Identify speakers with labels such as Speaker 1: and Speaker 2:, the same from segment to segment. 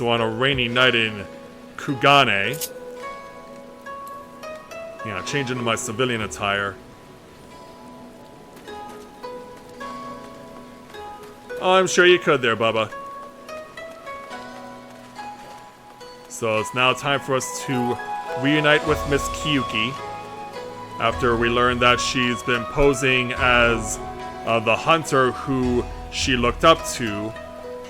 Speaker 1: So on a rainy night in Kugane... Yeah, change into my civilian attire. Oh, I'm sure you could there, Bubba. So it's now time for us to reunite with Miss Kyuki. After we learn that she's been posing as the hunter who she looked up to,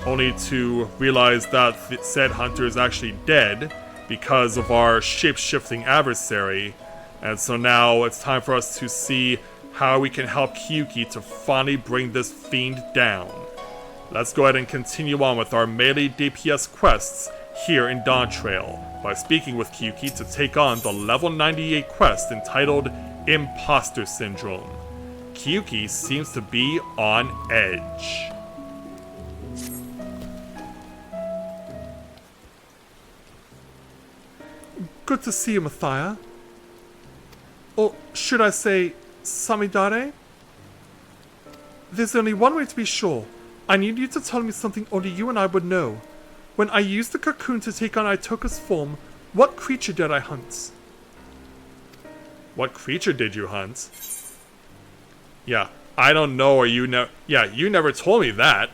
Speaker 1: only to realize that said hunter is actually dead because of our shape-shifting adversary. And so now it's time for us to see how we can help Kyuki to finally bring this fiend down. Let's go ahead and continue on with our melee DPS quests here in Dawntrail by speaking with Kyuki to take on the level 98 quest entitled Impostor Syndrome. Kyuki seems to be on edge.
Speaker 2: Good to see you, Mathia. Or should I say, Samidare? There's only one way to be sure. I need you to tell me something only you and I would know. When I used the cocoon to take on Itoka's form, what creature did I hunt?
Speaker 1: What creature did you hunt? Yeah, I don't know, or you know. Yeah, you never told me that.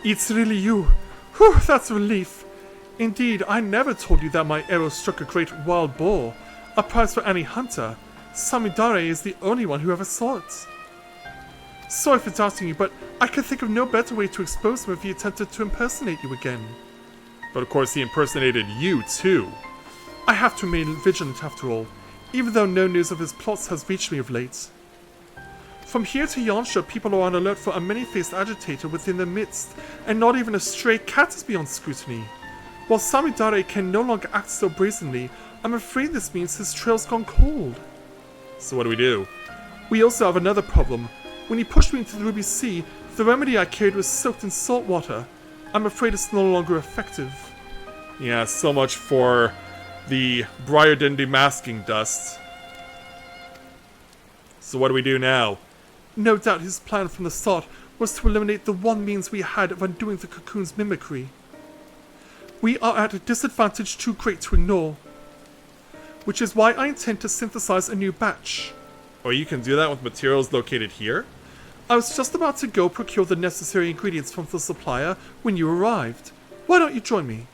Speaker 2: It's really you. Whew, that's a relief. Indeed, I never told you that my arrow struck a great wild boar, a prize for any hunter. Samidare is the only one who ever saw it. Sorry for doubting you, but I could think of no better way to expose him if he attempted to impersonate you again.
Speaker 1: But of course he impersonated you too.
Speaker 2: I have to remain vigilant after all, even though no news of his plots has reached me of late. From here to Yansha, people are on alert for a many-faced agitator within their midst, and not even a stray cat is beyond scrutiny. While Samidare can no longer act so brazenly, I'm afraid this means his trail's gone cold.
Speaker 1: So what do we do?
Speaker 2: We also have another problem. When he pushed me into the Ruby Sea, the remedy I carried was soaked in salt water. I'm afraid it's no longer effective.
Speaker 1: Yeah, so much for the Briarden demasking dust. So what do we do now?
Speaker 2: No doubt his plan from the start was to eliminate the one means we had of undoing the cocoon's mimicry. We are at a disadvantage too great to ignore, which is why I intend to synthesize a new batch.
Speaker 1: Or you can do that with materials located here?
Speaker 2: I was just about to go procure the necessary ingredients from the supplier when you arrived. Why don't you join me?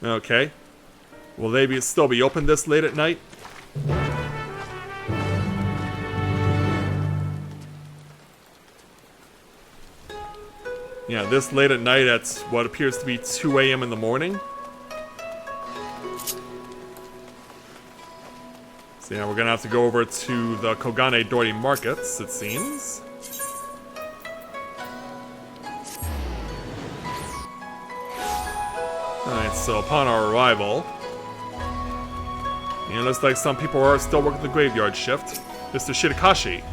Speaker 1: Okay. Will they still be open this late at night? Yeah, this late at night at what appears to be 2 a.m. in the morning. So yeah, we're gonna have to go over to the Kogane Dori markets, it seems. Alright, so upon our arrival... Yeah, it looks like some people are still working the graveyard shift. Mr. Shitakashi.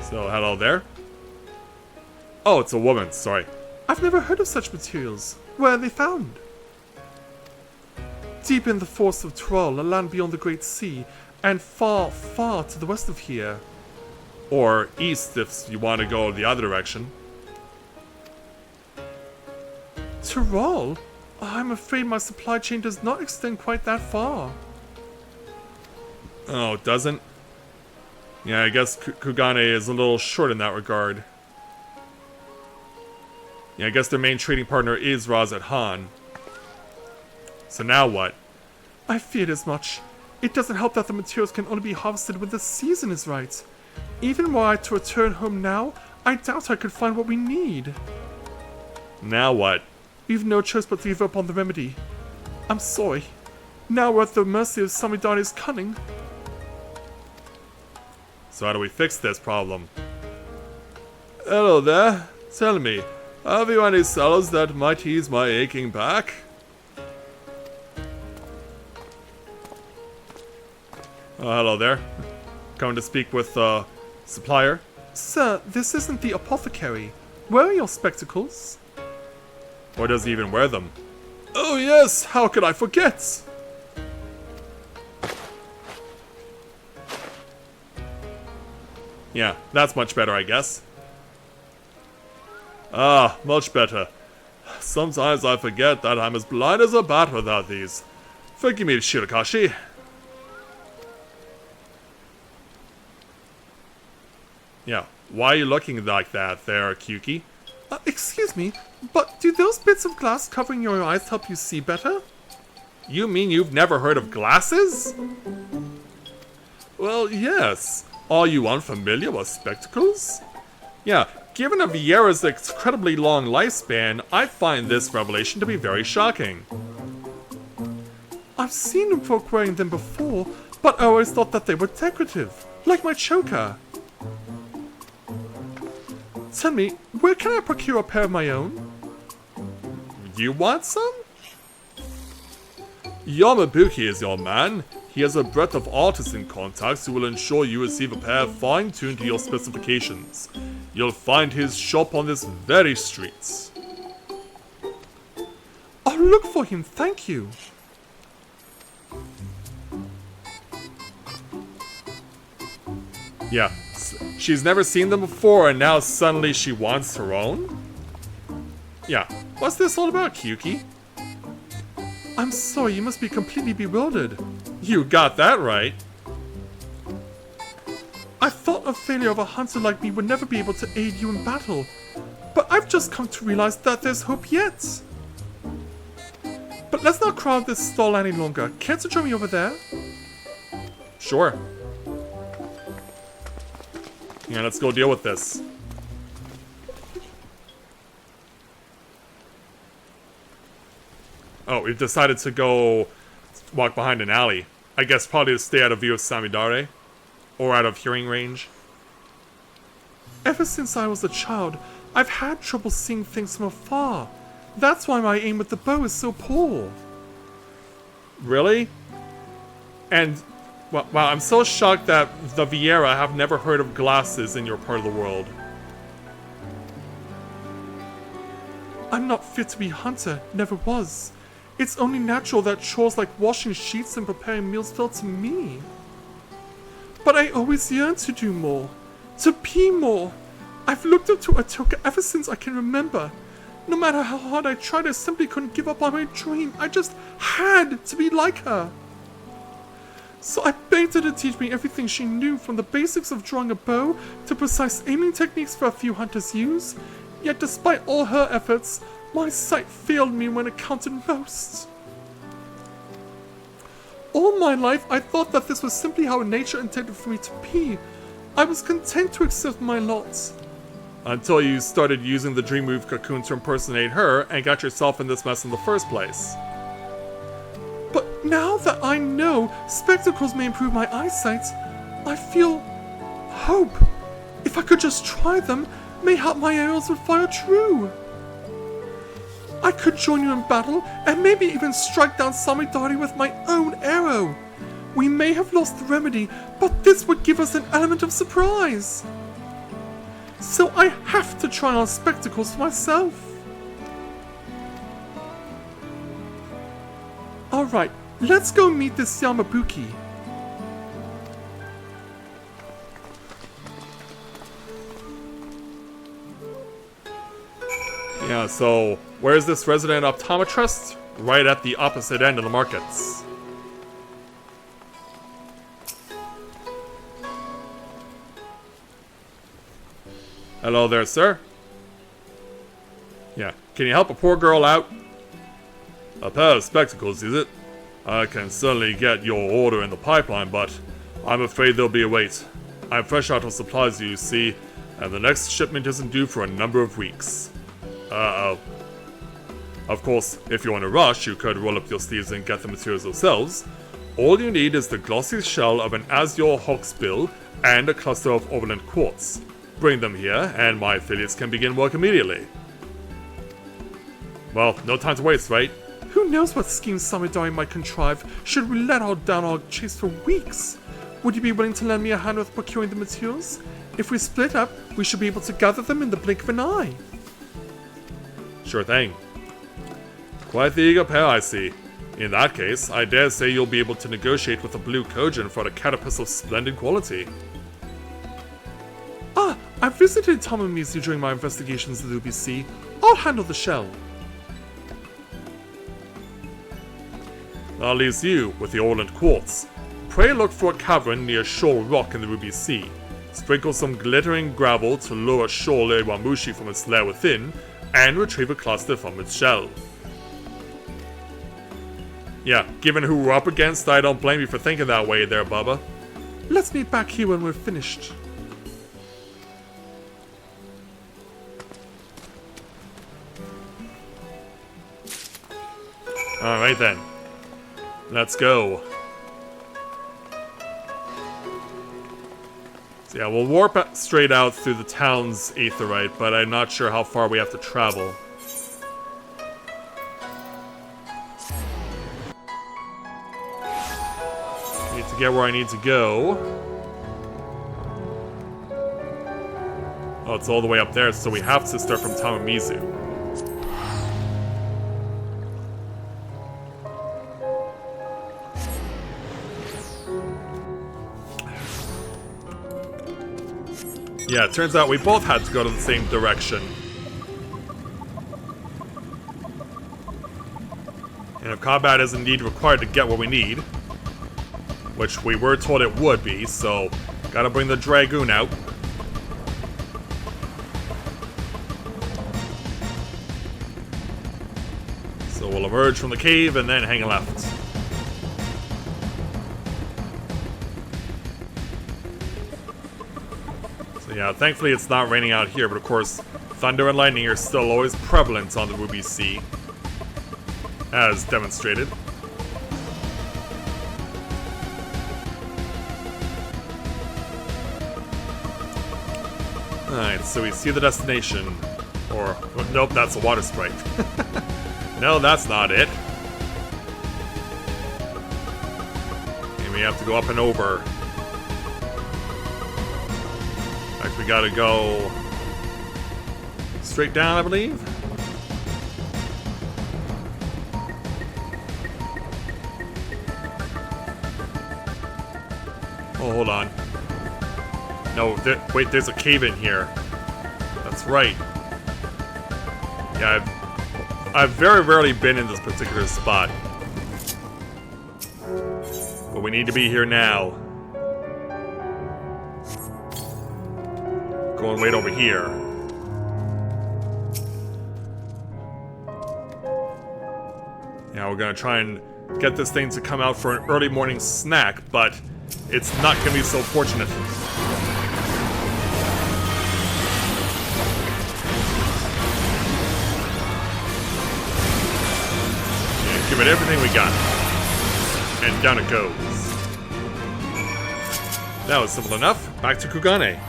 Speaker 1: So, hello there. Oh, it's a woman, sorry.
Speaker 2: I've never heard of such materials. Where are they found? Deep in the forests of Troll, a land beyond the Great Sea, and far, far to the west of here.
Speaker 1: Or east if you want to go the other direction.
Speaker 2: Tyrol? I'm afraid my supply chain does not extend quite that far.
Speaker 1: Oh, it doesn't? Yeah, I guess Kugane is a little short in that regard. Yeah, I guess their main trading partner is Razat Han. So now what?
Speaker 2: I feared as much. It doesn't help that the materials can only be harvested when the season is right. Even were I to return home now, I doubt I could find what we need.
Speaker 1: Now what?
Speaker 2: We've no choice but to give up on the remedy. I'm sorry. Now we're at the mercy of Samidare's cunning.
Speaker 1: So how do we fix this problem?
Speaker 3: Hello there. Tell me, have you any sellers that might ease my aching back?
Speaker 1: Hello there. Coming to speak with supplier?
Speaker 2: Sir, this isn't the apothecary. Where are your spectacles?
Speaker 1: Or does he even wear them?
Speaker 3: Oh yes, how could I forget?
Speaker 1: Yeah, that's much better, I guess. Ah, much better. Sometimes I forget that I'm as blind as a bat without these. Forgive me, Shirakashi. Yeah, why are you looking like that there, Kyuki?
Speaker 2: Excuse me, but do those bits of glass covering your eyes help you see better?
Speaker 1: You mean you've never heard of glasses? Well, yes. Are you unfamiliar with spectacles? Yeah, given a Viera's incredibly long lifespan, I find this revelation to be very shocking.
Speaker 2: I've seen folk wearing them before, but I always thought that they were decorative, like my choker. Tell me, where can I procure a pair of my own?
Speaker 1: You want some? Yamabuki is your man. He has a breadth of artisan contacts who will ensure you receive a pair fine-tuned to your specifications. You'll find his shop on this very street.
Speaker 2: I'll look for him, thank you.
Speaker 1: Yeah, she's never seen them before and now suddenly she wants her own? Yeah, what's this all about, Kyuki?
Speaker 2: I'm sorry, you must be completely bewildered.
Speaker 1: You got that right.
Speaker 2: I thought a failure of a hunter like me would never be able to aid you in battle, but I've just come to realize that there's hope yet. But let's not crowd this stall any longer. Care to join me over there?
Speaker 1: Sure. Yeah, let's go deal with this. Oh, we've decided to go walk behind an alley. I guess probably to stay out of view of Samidare. Or out of hearing range.
Speaker 2: Ever since I was a child, I've had trouble seeing things from afar. That's why my aim with the bow is so poor.
Speaker 1: Really? And, wow, I'm so shocked that the Viera have never heard of glasses in your part of the world.
Speaker 2: I'm not fit to be a hunter, never was. It's only natural that chores like washing sheets and preparing meals fell to me. But I always yearned to do more. To be more. I've looked up to Atoka ever since I can remember. No matter how hard I tried, I simply couldn't give up on my dream. I just had to be like her. So I begged her to teach me everything she knew, from the basics of drawing a bow to precise aiming techniques for a few hunters use. Yet despite all her efforts, my sight failed me when it counted most. All my life, I thought that this was simply how nature intended for me to be. I was content to accept my lot.
Speaker 1: Until you started using the dream move cocoon to impersonate her and got yourself in this mess in the first place.
Speaker 2: But now that I know spectacles may improve my eyesight, I feel hope. If I could just try them, mayhap my arrows would fire true. I could join you in battle, and maybe even strike down Samidare with my own arrow. We may have lost the remedy, but this would give us an element of surprise. So I have to try on spectacles for myself. Alright, let's go meet this Yamabuki.
Speaker 1: Yeah, so where's this resident optometrist? Right at the opposite end of the markets. Hello there, sir. Yeah, can you help a poor girl out? A pair of spectacles, is it? I can certainly get your order in the pipeline, but I'm afraid there'll be a wait. I'm fresh out of supplies, you see, and the next shipment isn't due for a number of weeks. Uh-oh. Of course, if you're in a rush, you could roll up your sleeves and get the materials yourselves. All you need is the glossy shell of an azure hawksbill and a cluster of ornament quartz. Bring them here, and my affiliates can begin work immediately. Well, no time to waste, right?
Speaker 2: Who knows what schemes Samidare might contrive should we let out down our chase for weeks? Would you be willing to lend me a hand with procuring the materials? If we split up, we should be able to gather them in the blink of an eye.
Speaker 1: Sure thing. Quite the eager pair, I see. In that case, I dare say you'll be able to negotiate with the Blue Kojin for a carapace of splendid quality.
Speaker 2: I visited Tamamizu during my investigations of the Ruby Sea. I'll handle the shell.
Speaker 1: That leaves you with the Orland Quartz. Pray look for a cavern near Shoal Rock in the Ruby Sea. Sprinkle some glittering gravel to lure Shoal Iwamushi from its lair within, and retrieve a cluster from its shell. Yeah, given who we're up against, I don't blame you for thinking that way there, Bubba.
Speaker 2: Let's meet back here when we're finished.
Speaker 1: Alright then. Let's go. So yeah, we'll warp straight out through the town's aetheryte, but I'm not sure how far we have to travel. Need to get where I need to go. Oh, it's all the way up there, so we have to start from Tamamizu. Yeah, it turns out we both had to go to the same direction. And if combat is indeed required to get what we need, which we were told it would be, so gotta bring the Dragoon out. So we'll emerge from the cave and then hang a left. Yeah, thankfully it's not raining out here, but of course, thunder and lightning are still always prevalent on the Ruby Sea, as demonstrated. Alright, so we see the destination. Or, nope, that's a water sprite. No, that's not it. And we have to go up and over. We gotta go straight down, I believe. Oh, hold on. No, wait, there's a cave in here. That's right. Yeah, I've very rarely been in this particular spot. But we need to be here now. Go and wait over here. Yeah, we're gonna try and get this thing to come out for an early morning snack, but it's not gonna be so fortunate. Yeah, give it everything we got. And down it goes. That was simple enough. Back to Kugane.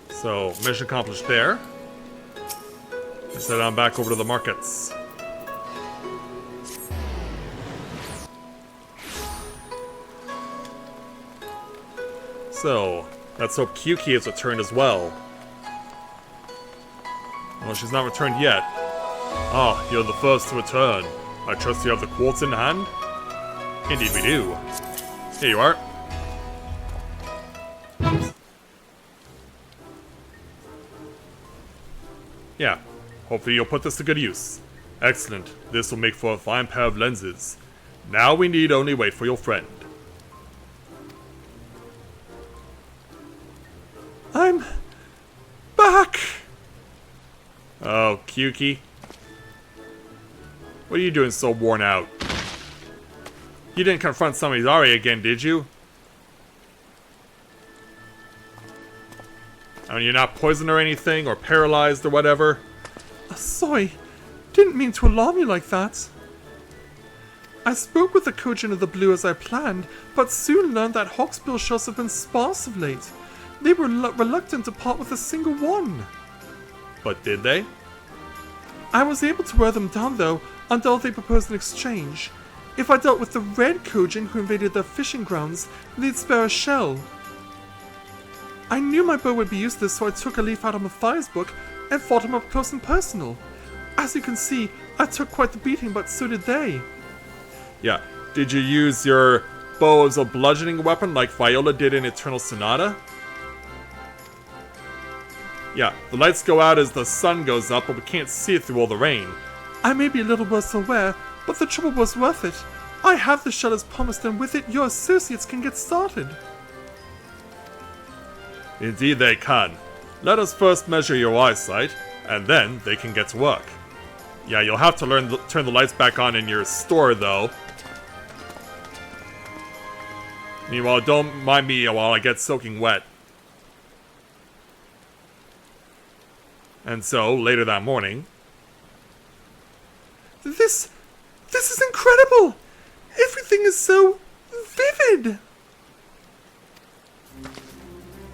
Speaker 1: So, mission accomplished there. Let's head on back over to the markets. So, let's hope Kyuki has returned as well. Well, she's not returned yet. Ah, you're the first to return. I trust you have the quartz in hand? Indeed we do. Here you are. Yeah, hopefully you'll put this to good use. Excellent, this will make for a fine pair of lenses. Now we need only wait for your friend.
Speaker 2: I'm back!
Speaker 1: Oh, Kyuki. What are you doing so worn out? You didn't confront Samidare again, did you? I mean, you're not poisoned or anything, or paralyzed or whatever?
Speaker 2: Sorry, didn't mean to alarm you like that. I spoke with the Kojin of the Blue as I planned, but soon learned that Hawksbill shells have been sparse of late. They were reluctant to part with a single one.
Speaker 1: But did they?
Speaker 2: I was able to wear them down though, until they proposed an exchange. If I dealt with the Red Kojin who invaded their fishing grounds, they'd spare a shell. I knew my bow would be useless, so I took a leaf out of Matthias' book and fought him up close and personal. As you can see, I took quite the beating, but so did they.
Speaker 1: Yeah. Did you use your bow as a bludgeoning weapon like Viola did in Eternal Sonata? Yeah, the lights go out as the sun goes up, but we can't see it through all the rain.
Speaker 2: I may be a little worse aware, but the trouble was worth it. I have the shell as promised, and with it, your associates can get started.
Speaker 1: Indeed they can. Let us first measure your eyesight, and then they can get to work. Yeah, you'll have to turn the lights back on in your store, though. Meanwhile, don't mind me while I get soaking wet. And so, later that morning...
Speaker 2: This is incredible! Everything is so vivid!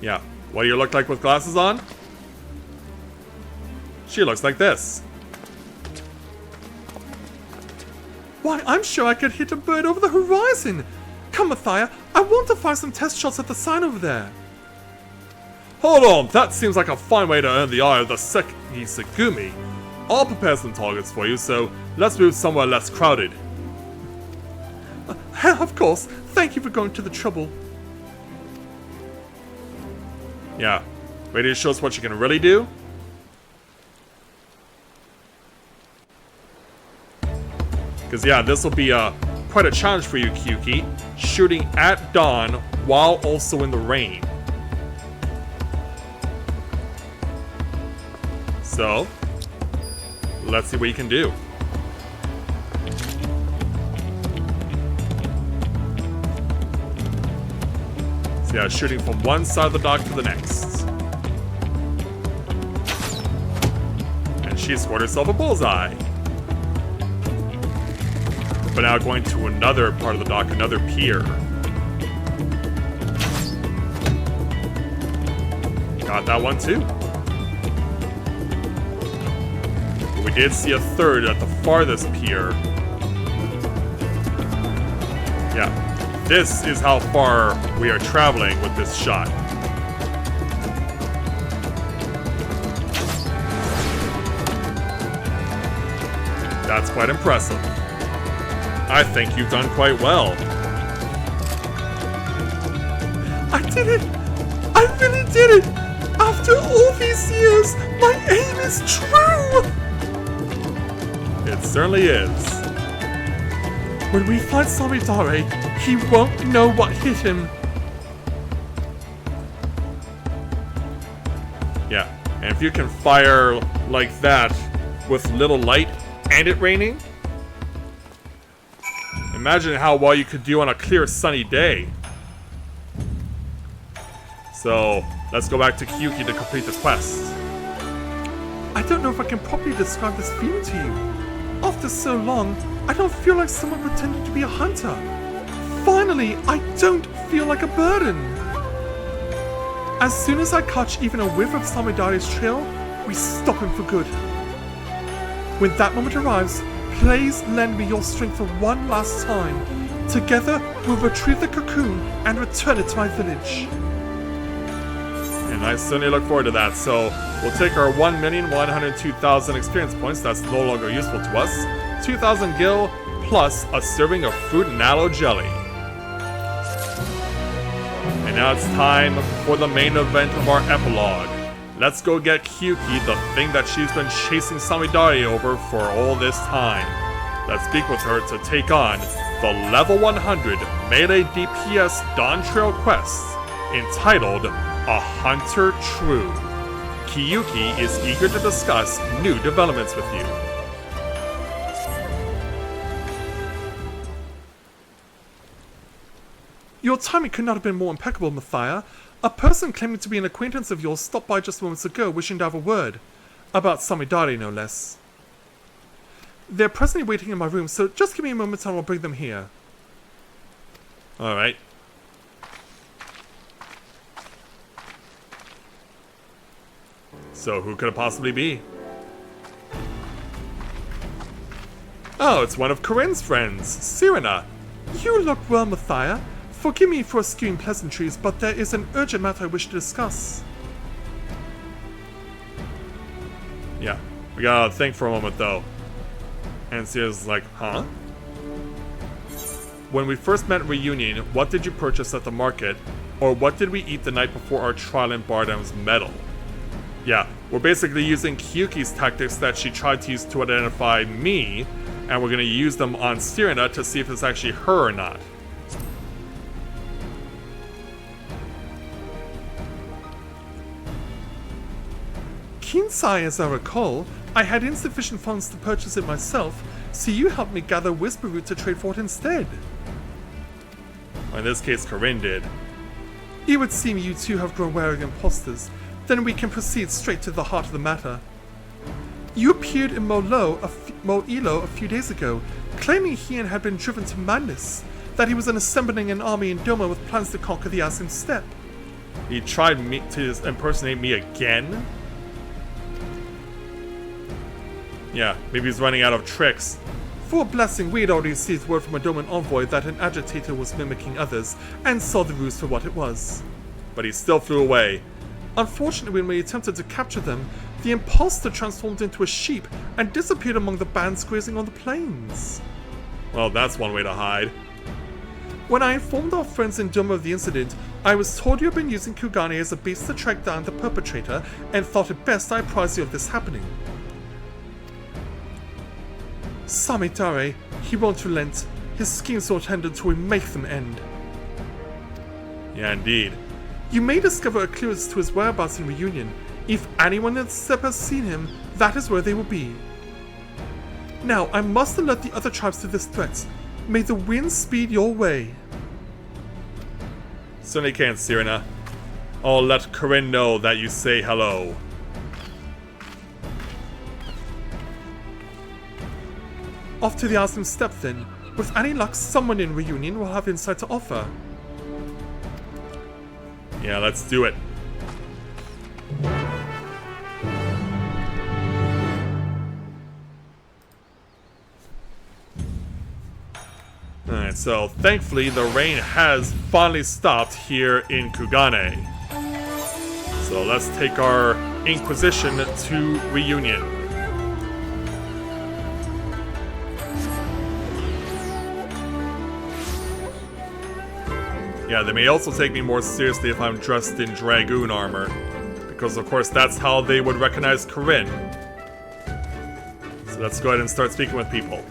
Speaker 1: Yeah, what do you look like with glasses on? She looks like this.
Speaker 2: Why, I'm sure I could hit a bird over the horizon! Come, Mathia, I want to fire some test shots at the sign over there.
Speaker 1: Hold on, that seems like a fine way to earn the eye of the Segumi. I'll prepare some targets for you, so let's move somewhere less crowded.
Speaker 2: Of course, thank you for going to the trouble.
Speaker 1: Yeah, ready to show us what you can really do? Because yeah, this will be quite a challenge for you, Kyuki. Shooting at dawn while also in the rain. So, let's see what you can do. So yeah, shooting from one side of the dock to the next. And she scored herself a bullseye. But now going to another part of the dock, another pier. Got that one too. But we did see a third at the farthest pier. Yeah, this is how far we are traveling with this shot. That's quite impressive. I think you've done quite well.
Speaker 2: I did it! I really did it! After all these years, my aim is true!
Speaker 1: It certainly is.
Speaker 2: When we find Samidare, he won't know what hit him.
Speaker 1: Yeah, and if you can fire like that with little light and it raining, imagine how well you could do on a clear sunny day. So, let's go back to Kyuki to complete the quest.
Speaker 2: I don't know if I can properly describe this feeling to you. After so long, I don't feel like someone pretending to be a hunter. Finally, I don't feel like a burden. As soon as I catch even a whiff of Samidare's trail, we stop him for good. When that moment arrives, please lend me your strength for one last time. Together, we'll retrieve the cocoon and return it to my village.
Speaker 1: And I certainly look forward to that. So, we'll take our 1,102,000 experience points, that's no longer useful to us, 2,000 gil, plus a serving of fruit and aloe jelly. And now it's time for the main event of our epilogue. Let's go get Kyuki, the thing that she's been chasing Samidare over for all this time. Let's speak with her to take on the level 100 melee DPS Dawntrail quest, entitled A Hunter True. Kyuki is eager to discuss new developments with you.
Speaker 2: Your timing could not have been more impeccable, Mathia. A person claiming to be an acquaintance of yours stopped by just moments ago wishing to have a word. About Samidare, no less. They're presently waiting in my room, so just give me a moment and I'll bring them here.
Speaker 1: Alright. So who could it possibly be? Oh, it's one of Corinne's friends, Sirena.
Speaker 2: You look well, Mathia. Forgive me for eschewing pleasantries, but there is an urgent matter I wish to discuss.
Speaker 1: Yeah. We gotta think for a moment, though. And Sierra's like, huh? When we first met at Reunion, what did you purchase at the market? Or what did we eat the night before our trial in Bardam's Metal? Yeah, we're basically using Kyuki's tactics that she tried to use to identify me, and we're gonna use them on Sirena to see if it's actually her or not.
Speaker 2: Kinsai, as I recall, I had insufficient funds to purchase it myself, so you helped me gather Whisper Root to trade for it instead.
Speaker 1: In this case, Corinne did.
Speaker 2: It would seem you two have grown wary of imposters. Then we can proceed straight to the heart of the matter. You appeared in Mo'ilo a few days ago, claiming Heian had been driven to madness, that he was assembling an army in Doma with plans to conquer the Asim Steppe.
Speaker 1: He tried to impersonate me again? Yeah, maybe he's running out of tricks.
Speaker 2: For a blessing, we had already received word from a Doman envoy that an agitator was mimicking others, and saw the ruse for what it was.
Speaker 1: But he still flew away.
Speaker 2: Unfortunately, when we attempted to capture them, the imposter transformed into a sheep and disappeared among the bands grazing on the plains.
Speaker 1: Well, that's one way to hide.
Speaker 2: When I informed our friends in Doma of the incident, I was told you had been using Kugane as a base to track down the perpetrator, and thought it best I apprise you of this happening. Samidare, he won't relent. His schemes will tend until we make them end.
Speaker 1: Yeah, indeed.
Speaker 2: You may discover a clue as to his whereabouts in Reunion. If anyone in the steppe has seen him, that is where they will be. Now, I must alert the other tribes to this threat. May the wind speed your way.
Speaker 1: Certainly can, Sirena. I'll let Corinne know that you say hello.
Speaker 2: Off to the Asim Steppe then. With any luck, someone in Reunion will have insight to offer.
Speaker 1: Yeah, let's do it. Alright, so thankfully the rain has finally stopped here in Kugane. So let's take our Inquisition to Reunion. Yeah, they may also take me more seriously if I'm dressed in Dragoon armor. Because of course that's how they would recognize Corinne. So let's go ahead and start speaking with people.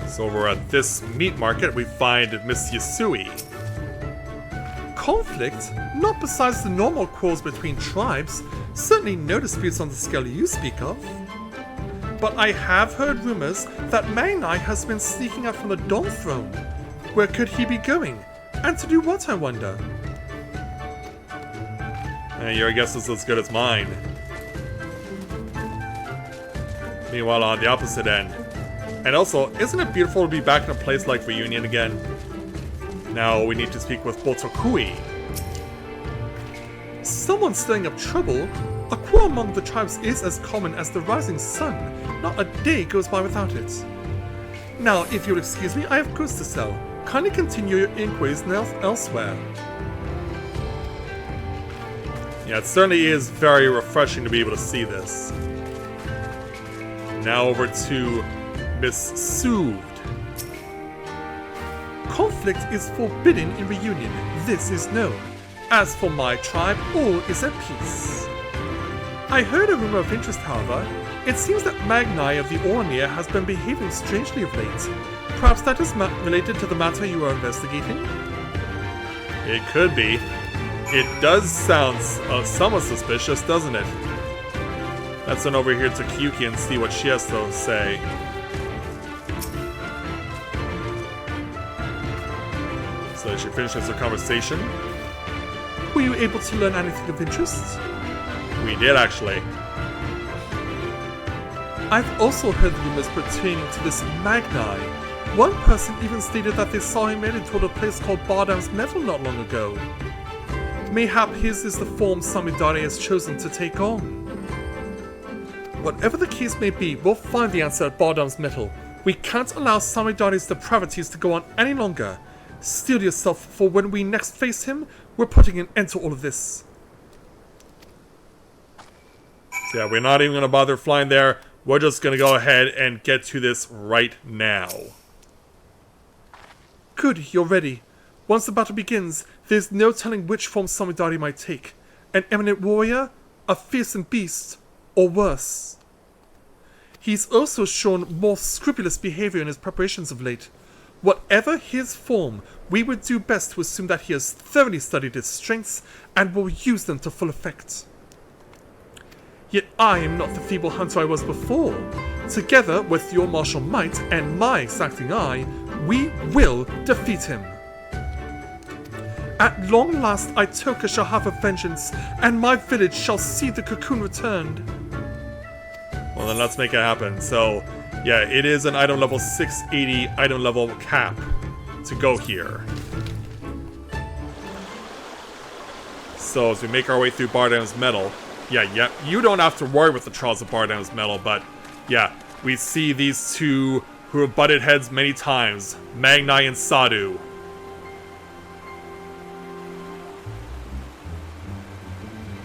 Speaker 1: So over at this meat market we find Miss Yasui.
Speaker 2: Conflict? Not besides the normal quarrels between tribes. Certainly no disputes on the scale you speak of. But I have heard rumors that Magnai has been sneaking out from the Dawn Throne. Where could he be going? And to do what, I wonder?
Speaker 1: Your guess is as good as mine. Meanwhile, on the opposite end. And also, isn't it beautiful to be back in a place like Reunion again? Now we need to speak with Botokui.
Speaker 2: Someone stirring up trouble? A quarrel among the tribes is as common as the rising sun. Not a day goes by without it. Now, if you'll excuse me, I have goods to sell. Kindly continue your inquiries elsewhere.
Speaker 1: Yeah, it certainly is very refreshing to be able to see this. Now over to Miss Soothed.
Speaker 2: Conflict is forbidden in Reunion, this is known. As for my tribe, all is at peace. I heard a rumor of interest, however. It seems that Magnai of the Ornir has been behaving strangely of late. Perhaps that is related to the matter you are investigating?
Speaker 1: It could be. It does sound somewhat suspicious, doesn't it? Let's run over here to Kyuki and see what she has to say. So she finishes her conversation.
Speaker 2: Were you able to learn anything of interest?
Speaker 1: We did, actually.
Speaker 2: I've also heard rumors pertaining to this Magnai. One person even stated that they saw him headed toward a place called Bardam's Metal not long ago. Mayhap his is the form Samidare has chosen to take on. Whatever the case may be, we'll find the answer at Bardam's Metal. We can't allow Samidare's depravities to go on any longer. Steel yourself, for when we next face him, we're putting an end to all of this.
Speaker 1: So yeah, we're not even going to bother flying there. We're just going to go ahead and get to this right now.
Speaker 2: Good, you're ready. Once the battle begins, there's no telling which form Samidare might take. An eminent warrior, a fearsome beast, or worse. He's also shown more scrupulous behavior in his preparations of late. Whatever his form, we would do best to assume that he has thoroughly studied his strengths and will use them to full effect. Yet I am not the feeble hunter I was before. Together with your martial might and my exacting eye, we will defeat him. At long last Itoka shall have a vengeance, and my village shall see the cocoon returned.
Speaker 1: Well, then let's make it happen. So, yeah, it is an item level 680 item level cap to go here. So, as we make our way through Bardam's Metal, yeah, you don't have to worry with the Trials of Bardam's Metal, but, yeah, we see these two who have butted heads many times, Magnai and Sadu.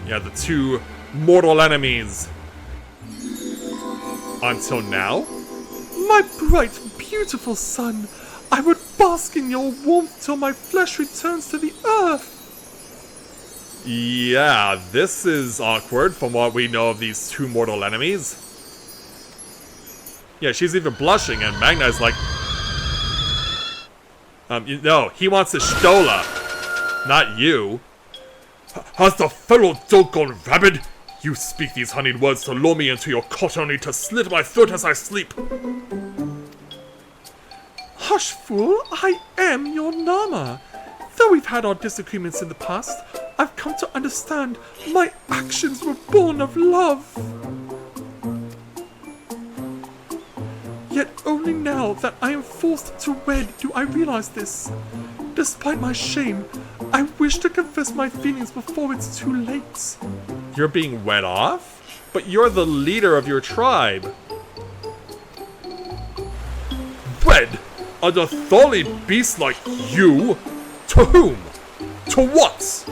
Speaker 1: Yeah, the two mortal enemies. Until now?
Speaker 2: My bright, beautiful son, I would bask in your warmth till my flesh returns to the earth.
Speaker 1: Yeah, this is awkward from what we know of these two mortal enemies. Yeah, she's even blushing, and Magnai's like... no, he wants a Stola, not you. Has the fellow dog gone rabid? You speak these honeyed words to lure me into your cot only to slit my throat as I sleep.
Speaker 2: Hush, fool, I am your Nama. Though we've had our disagreements in the past, I've come to understand my actions were born of love. Yet only now that I am forced to wed do I realize this. Despite my shame, I wish to confess my feelings before it's too late.
Speaker 1: You're being wed off? But you're the leader of your tribe. Wed? A Dathali beast like you? To whom? To what?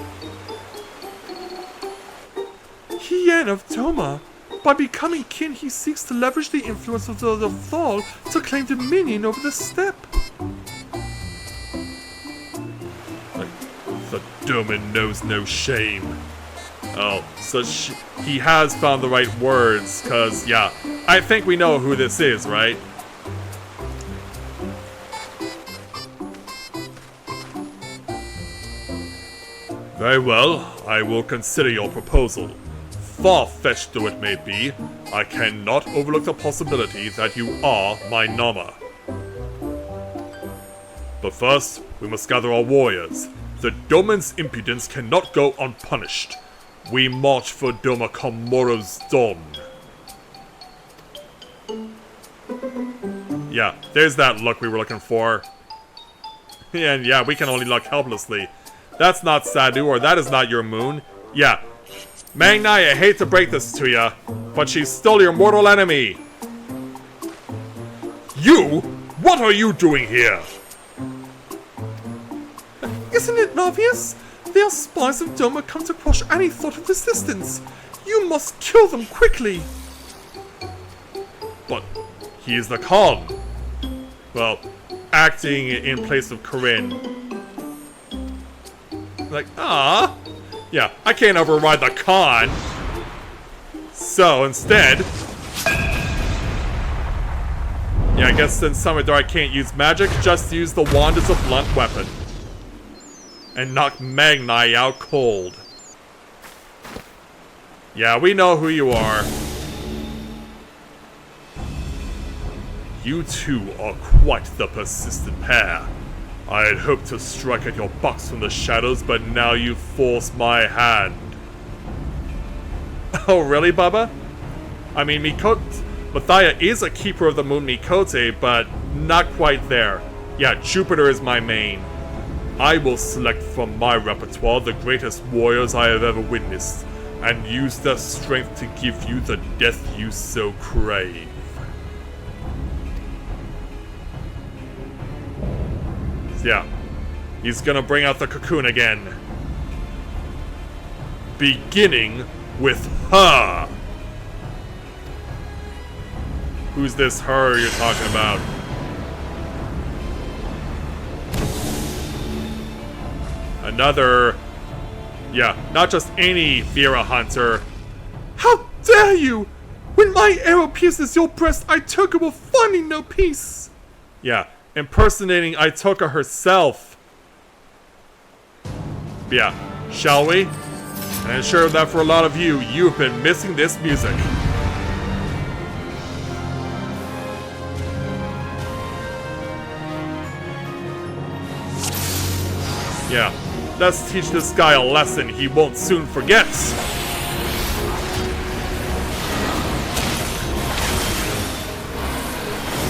Speaker 2: Hien of Toma. By becoming kin, he seeks to leverage the influence of the Dathal to claim dominion over the steppe.
Speaker 1: The Doman knows no shame. Oh, so he has found the right words, cause, yeah, I think we know who this is, right? Very well, I will consider your proposal. Far-fetched though it may be, I cannot overlook the possibility that you are my Nama. But first, we must gather our warriors. The Doman's impudence cannot go unpunished. We march for Doma Komoro's Dawn. Yeah, there's that look we were looking for. And yeah, we can only look helplessly. That's not Sadu, or that is not your moon. Yeah, Magnai, I hate to break this to ya, but she's still your mortal enemy. You? What are you doing here?
Speaker 2: Isn't it obvious? They are spies of Doma come to quash any thought of resistance. You must kill them quickly.
Speaker 1: But he is the Khan. Well, acting in place of Corinne. Like, ah, yeah, I can't override the Khan. So instead, yeah, I guess since Samidare can't use magic, just use the wand as a blunt weapon. And knock Magnai out cold. Yeah, we know who you are. You two are quite the persistent pair. I had hoped to strike at your bucks from the shadows, but now you force my hand. Oh, really, Bubba? I mean, Mathia is a keeper of the moon Mikote, but not quite there. Yeah, Jupiter is my main. I will select from my repertoire the greatest warriors I have ever witnessed, and use their strength to give you the death you so crave. Yeah, he's gonna bring out the cocoon again. Beginning with her. Who's this her you're talking about? Another... Yeah, not just any Vera hunter.
Speaker 2: How dare you! When my arrow pierces your breast, Itoka will find no peace!
Speaker 1: Yeah, impersonating Itoka herself. Yeah, shall we? And I'm sure that for a lot of you, you've been missing this music. Yeah, let's teach this guy a lesson he won't soon forget.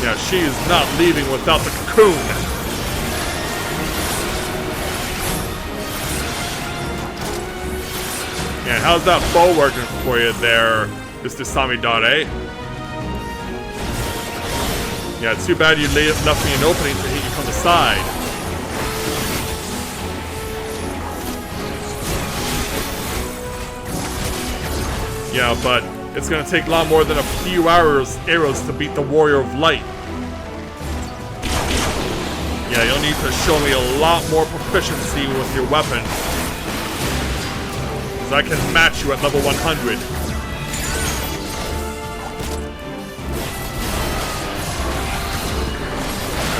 Speaker 1: Yeah, she is not leaving without the cocoon. Yeah, how's that bow working for you there, Mr. Samidare? Yeah, too bad you left me an opening to hit you from the side. Yeah, but it's gonna take a lot more than a few arrows to beat the Warrior of Light. Yeah, you'll need to show me a lot more proficiency with your weapon. Because I can match you at level 100.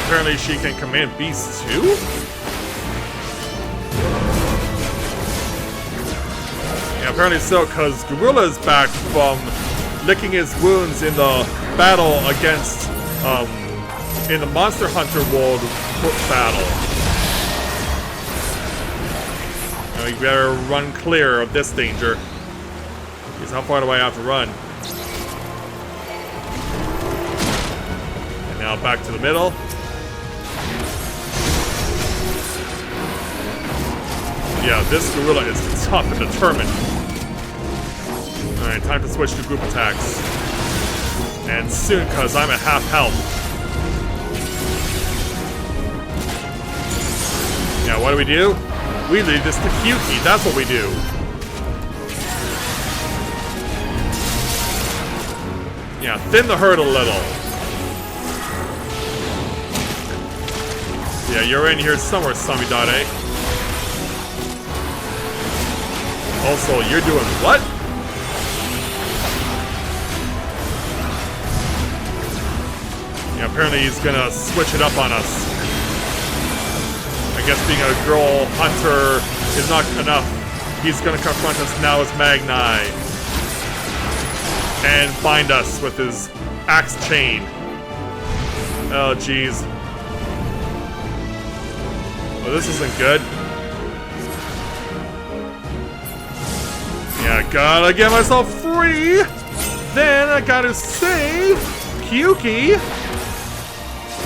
Speaker 1: Apparently she can command beasts too? Yeah, apparently so, because Gorilla is back from licking his wounds in the battle against, in the Monster Hunter World battle. Now we better run clear of this danger. Because how far do I have to run? And now back to the middle. Yeah, this gorilla is tough and determined. Alright, time to switch to group attacks. And soon, because I'm at half health. Yeah, what do? We leave this to Kyuki, that's what we do. Yeah, thin the herd a little. Yeah, you're in here somewhere, Samidare. Also, you're doing what? Yeah, apparently he's gonna switch it up on us. I guess being a girl hunter is not enough. He's gonna confront us now as Magni. And bind us with his axe chain. Oh, jeez. Well, this isn't good. Yeah, gotta get myself free! Then I gotta save Kyuki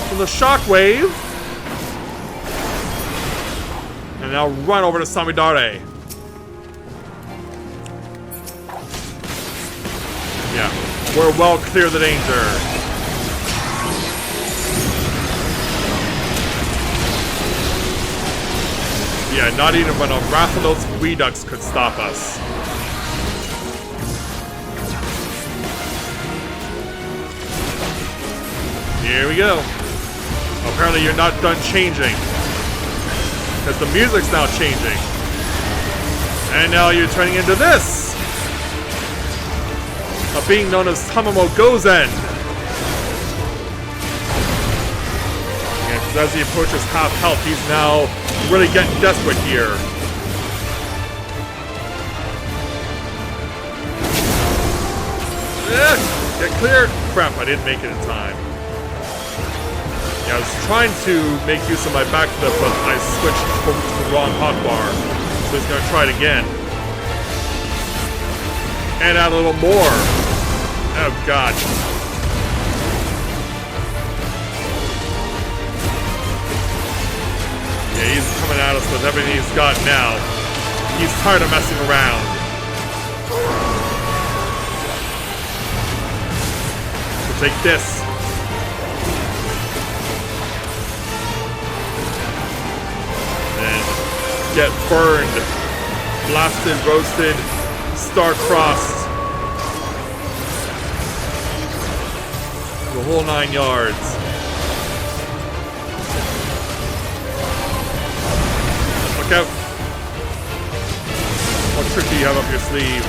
Speaker 1: from the shockwave. And now run over to Samidare. Yeah, we're well clear of the danger. Yeah, not even when a Rathalos Redux could stop us. Here we go. Apparently you're not done changing. Because the music's now changing. And now you're turning into this! A being known as Tamamo Gozen. And as he approaches half health, he's now really getting desperate here. Get clear! Crap, I didn't make it in time. Yeah, I was trying to make use of my backflip, but I switched over to the wrong hotbar. So he's gonna try it again. And add a little more. Oh god. Yeah, he's coming at us with everything he's got now. He's tired of messing around. So take this. Get burned, blasted, roasted, star-crossed. whole 9 yards. Look out. What trick do you have up your sleeve?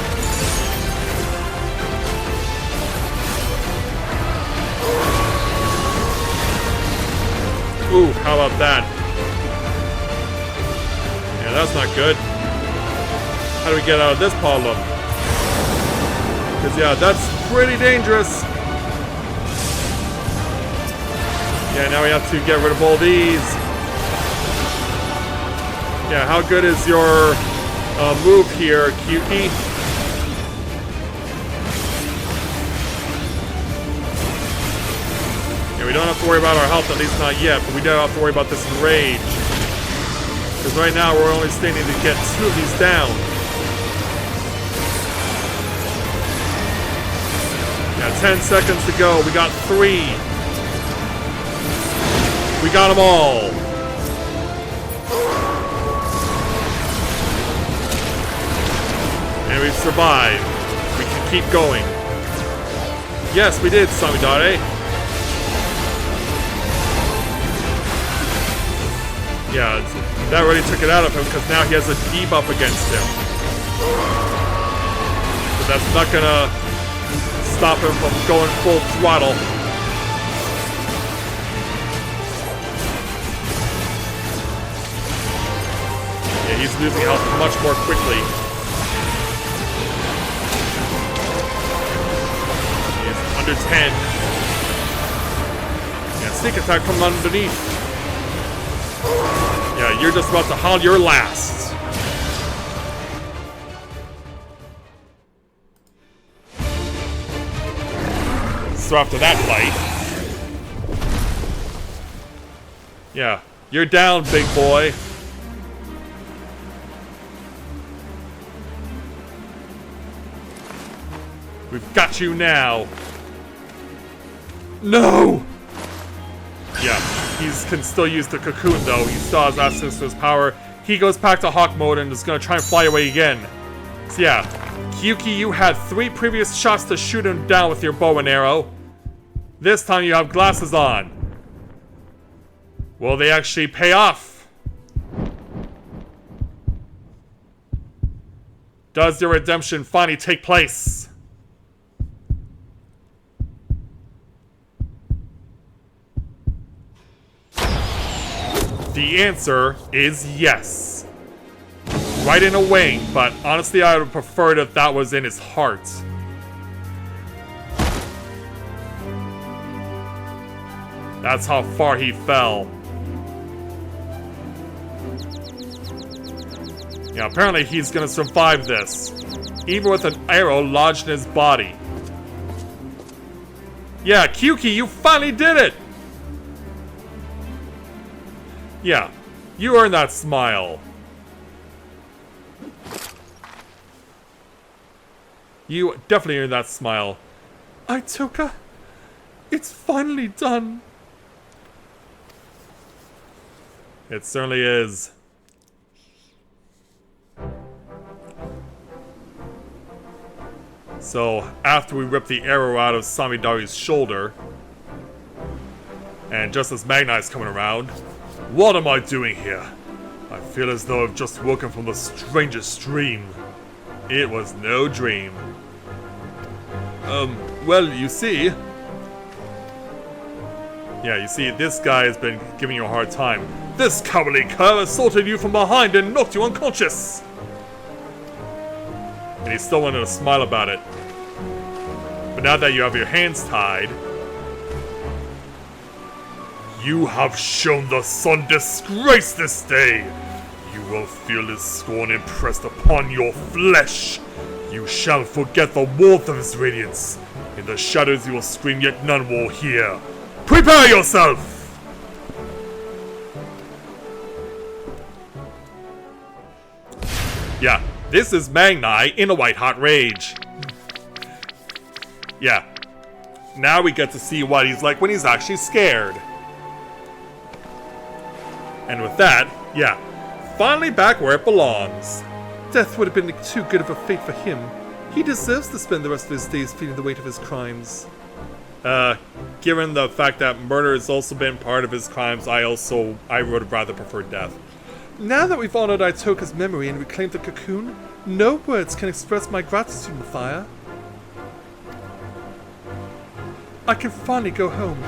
Speaker 1: Ooh, how about that? Yeah, that's not good. How do we get out of this problem? Because, yeah, that's pretty dangerous. Yeah, now we have to get rid of all these. Yeah, how good is your move here, Kyuki? Yeah, we don't have to worry about our health, at least not yet, but we do have to worry about this enrage. Because right now we're only standing to get 2 of these down. Yeah, 10 seconds to go. We got 3. We got them all. And we've survived. We can keep going. Yes, we did, Samidare. Yeah, that really took it out of him because now he has a debuff against him. But that's not gonna stop him from going full throttle. Yeah, he's losing health much more quickly. He's under 10. Yeah, sneak attack from underneath. Yeah, you're just about to haul your last. So after that fight... Yeah, you're down, big boy. We've got you now. No! Yeah, he can still use the cocoon though. He still has access to his power. He goes back to Hawk mode and is gonna try and fly away again. So yeah, Kyuki, you had 3 previous shots to shoot him down with your bow and arrow. This time you have glasses on. Will they actually pay off? Does your redemption finally take place? The answer is yes. Right in a wing, but honestly I would have preferred if that was in his heart. That's how far he fell. Yeah, apparently he's gonna survive this, even with an arrow lodged in his body. Yeah, Kyuki, you finally did it! Yeah, you earned that smile. You definitely earned that smile.
Speaker 2: Itoka, it's finally done.
Speaker 1: It certainly is. So, after we rip the arrow out of Samidare's shoulder, and just as Magnite's coming around, what am I doing here? I feel as though I've just woken from the strangest dream. It was no dream. Well, you see... Yeah, you see, this guy has been giving you a hard time. This cowardly cur assaulted you from behind and knocked you unconscious! And he still wanted to smile about it. But now that you have your hands tied... You have shown the sun disgrace this day! You will feel his scorn impressed upon your flesh! You shall forget the warmth of his radiance. In the shadows you will scream, yet none will hear. Prepare yourself! Yeah, this is Magnite in a white-hot rage. Yeah. Now we get to see what he's like when he's actually scared. And with that, yeah, finally back where it belongs.
Speaker 2: Death would have been too good of a fate for him. He deserves to spend the rest of his days feeling the weight of his crimes.
Speaker 1: given the fact that murder has also been part of his crimes, I would rather prefer death.
Speaker 2: Now that we've honored Itoka's memory and reclaimed the cocoon, no words can express my gratitude, Mathia. I can finally go home,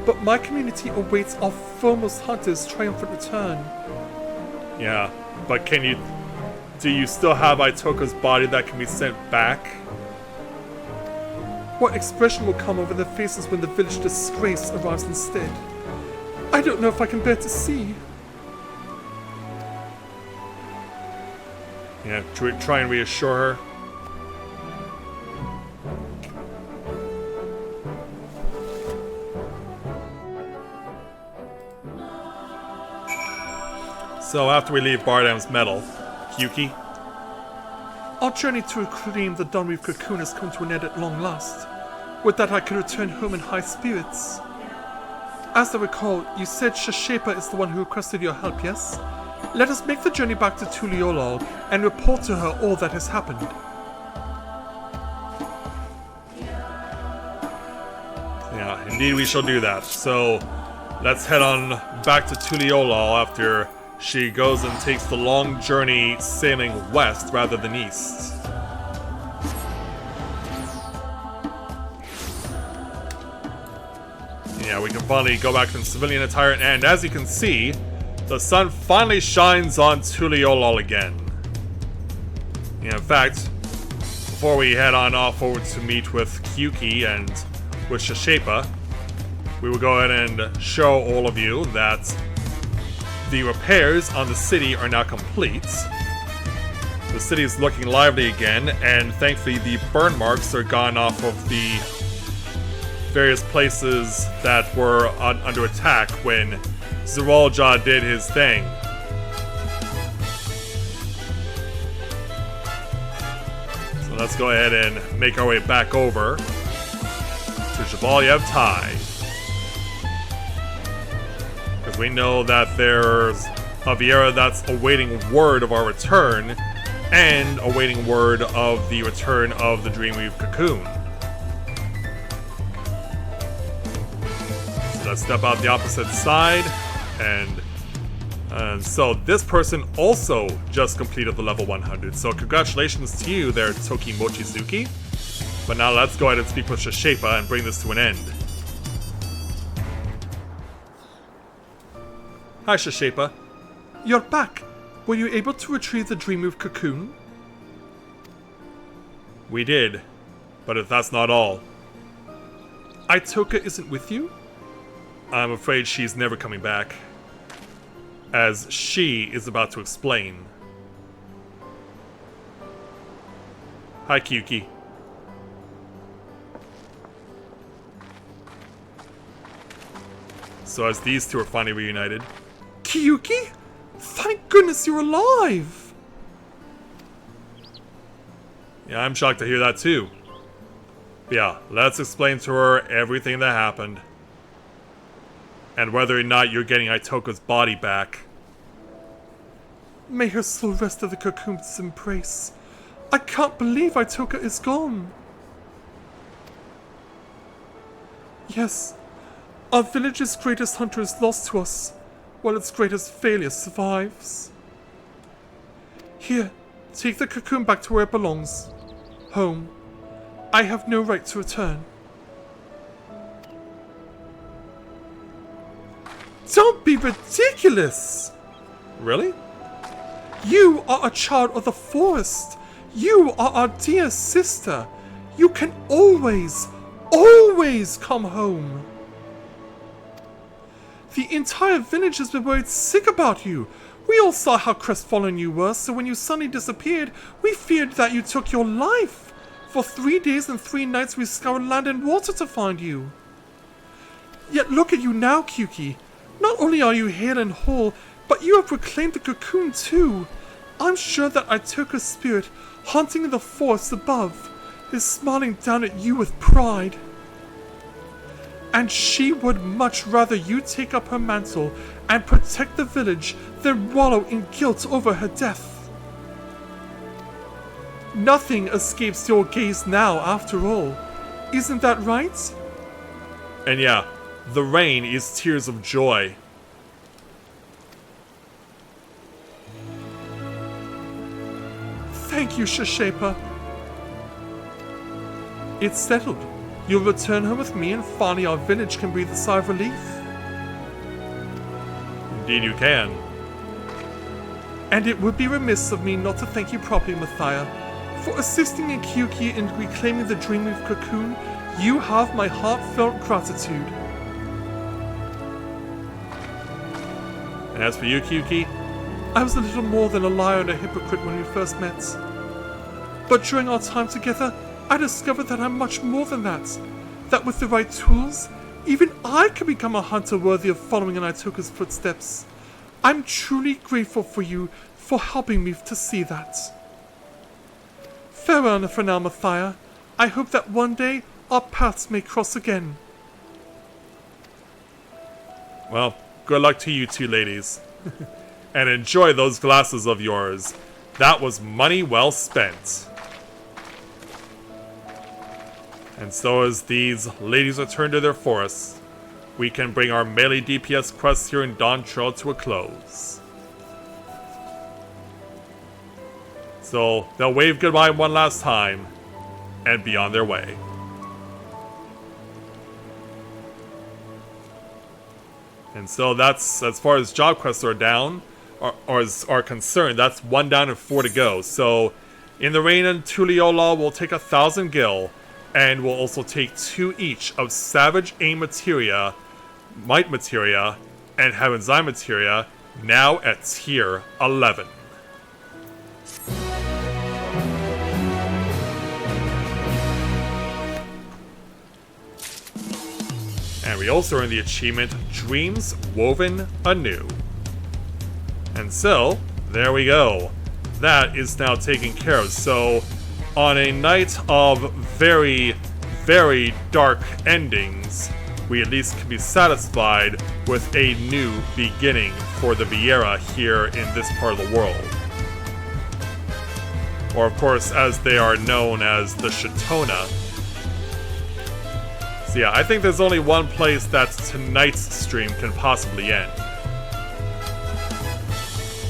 Speaker 2: but my community awaits our foremost hunter's triumphant return.
Speaker 1: Yeah, but do you still have Itoka's body that can be sent back?
Speaker 2: What expression will come over their faces when the village disgrace arrives instead? I don't know if I can bear to see.
Speaker 1: Yeah, try and reassure her. So after we leave Bardam's Meadow, Kyuki?
Speaker 2: Our journey to reclaim the Dawnweave cocoon has come to an end at long last. With that I can return home in high spirits. As I recall, you said Shashepa is the one who requested your help, yes? Let us make the journey back to Tuliolol and report to her all that has happened.
Speaker 1: Yeah, indeed we shall do that. So, let's head on back to Tuliolol after she goes and takes the long journey sailing west rather than east. Yeah, we can finally go back in civilian attire, and as you can see, the sun finally shines on Tuliolol again. Yeah, in fact, before we head on off over to meet with Kyuki and with Shashepa, we will go ahead and show all of you that the repairs on the city are now complete. The city is looking lively again, and thankfully the burn marks are gone off of the various places that were under attack when Zeralja did his thing. So let's go ahead and make our way back over to Jabalyev Tai. Because we know that there's a Viera that's awaiting word of our return, and awaiting word of the return of the Dreamweave cocoon. So let's step out the opposite side, and so this person also just completed the level 100. So congratulations to you there, Toki Mochizuki. But now let's go ahead and speak with Shashepa and bring this to an end. Hi, Shashepa.
Speaker 2: You're back. Were you able to retrieve the Dreamweave cocoon?
Speaker 1: We did, but if that's not all.
Speaker 2: Itoka isn't with you?
Speaker 1: I'm afraid she's never coming back, as she is about to explain. Hi, Kyuki. So as these two are finally reunited...
Speaker 2: Kyuki? Thank goodness you're alive!
Speaker 1: Yeah, I'm shocked to hear that too. But yeah, let's explain to her everything that happened. And whether or not you're getting Itoka's body back.
Speaker 2: May her soul rest in the cocoon's embrace. I can't believe Itoka is gone. Yes, our village's greatest hunter is lost to us, while its greatest failure survives. Here, take the cocoon back to where it belongs. Home. I have no right to return. Don't be ridiculous!
Speaker 1: Really?
Speaker 2: You are a child of the forest. You are our dear sister. You can always come home. The entire village has been worried sick about you. We all saw how crestfallen you were, so when you suddenly disappeared, we feared that you took your life. For 3 days and 3 nights we scoured land and water to find you. Yet look at you now, Kyuki. Not only are you hale and whole, but you have reclaimed the cocoon too. I'm sure that Itoka's spirit, haunting in the forest above, is smiling down at you with pride. And she would much rather you take up her mantle and protect the village than wallow in guilt over her death. Nothing escapes your gaze now, after all. Isn't that right?
Speaker 1: And yeah, the rain is tears of joy.
Speaker 2: Thank you, Shashepa. It's settled. You'll return home with me and finally our village can breathe a sigh of relief.
Speaker 1: Indeed you can.
Speaker 2: And it would be remiss of me not to thank you properly, Mathia. For assisting Kyuki in reclaiming the Dreamwave cocoon, you have my heartfelt gratitude.
Speaker 1: And as for you, Kyuki,
Speaker 2: I was a little more than a liar and a hypocrite when we first met. But during our time together, I discovered that I'm much more than that. That with the right tools, even I can become a hunter worthy of following in Itoka's footsteps. I'm truly grateful for you for helping me to see that. Farewell for now, Mathia. I hope that one day our paths may cross again.
Speaker 1: well, good luck to you two ladies. And enjoy those glasses of yours. That was money well spent. And so as these ladies return to their forests, we can bring our melee DPS quest here in Dawntrail to a close. So they'll wave goodbye one last time and be on their way. And so that's, as far as job quests are down, are concerned, that's 1 down and 4 to go. So in the Rain and Tuliyola, we'll take 1,000 gil, and we'll also take 2 each of Savage Aim Materia, Might Materia, and Heaven's Eye Materia, now at tier 11. And we also earn the achievement Dreams Woven Anew. And so, there we go. That is now taken care of. So, on a night of very, very dark endings, we at least can be satisfied with a new beginning for the Viera here in this part of the world. Or of course, as they are known as the Shatona. So yeah, I think there's only one place that tonight's stream can possibly end.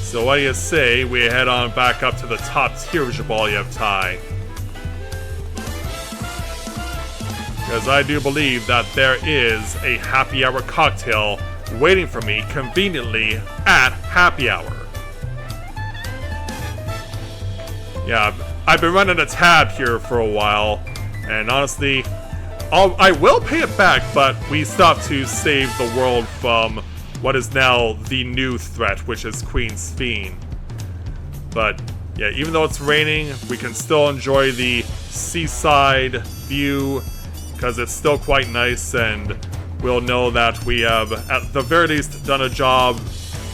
Speaker 1: So what do you say we head on back up to the top tier of Jabaliev Tai? Because I do believe that there is a happy hour cocktail waiting for me conveniently at happy hour. Yeah, I've been running a tab here for a while, and honestly, I will pay it back, but we stopped to save the world from what is now the new threat, which is Queen Sphene. But yeah, even though it's raining, we can still enjoy the seaside view, because it's still quite nice, and we'll know that we have, at the very least, done a job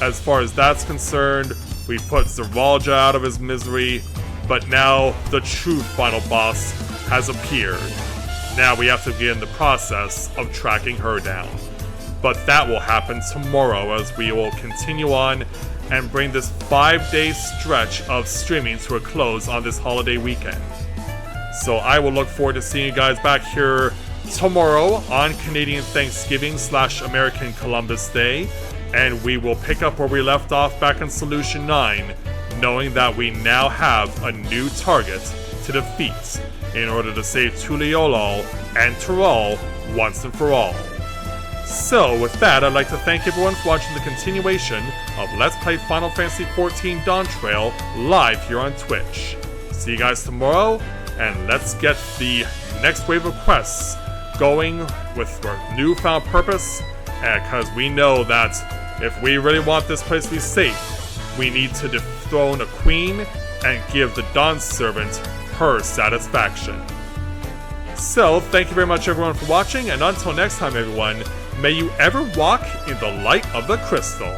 Speaker 1: as far as that's concerned. We put Zervalja out of his misery, but now the true final boss has appeared. Now we have to begin the process of tracking her down. But that will happen tomorrow, as we will continue on and bring this 5-day stretch of streaming to a close on this holiday weekend. So I will look forward to seeing you guys back here tomorrow on Canadian Thanksgiving / American Columbus Day, and we will pick up where we left off back in Solution 9, knowing that we now have a new target to defeat in order to save Tuliyola and Tural once and for all. So with that, I'd like to thank everyone for watching the continuation of Let's Play Final Fantasy XIV Dawntrail live here on Twitch. See you guys tomorrow, and let's get the next wave of quests going with our newfound purpose, because we know that if we really want this place to be safe, we need to dethrone a queen and give the Dawn Servant her satisfaction. So, thank you very much everyone for watching, and until next time everyone, may you ever walk in the light of the crystal.